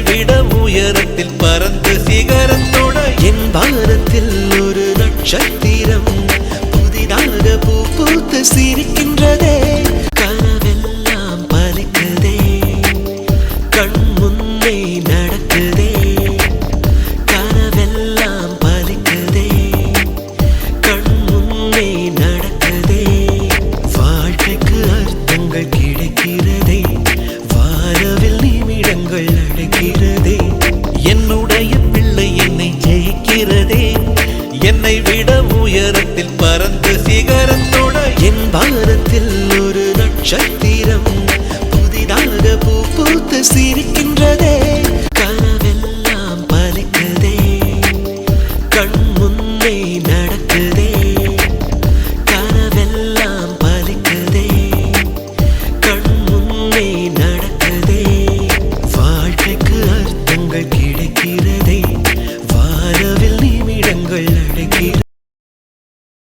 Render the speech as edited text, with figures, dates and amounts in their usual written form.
விட உயரத்தில் பறந்து சிகரத்தோட என் வானத்தில் ஒரு நட்சத்திரம் புதிதாக பூ பூத்து சிரிக்கின்றதே. கனவெல்லாம் பலிக்குதே, கண் முன்னே நடக்குதே. கனவெல்லாம் பலிக்குதே, கண் முன்னே நடக்குதே. வாழ்க்கைக்கு அர்த்தங்கள் கிடைக்கிறதே, வானவில் நிமிடங்கள் அடைக்கிறதே. என்னுடைய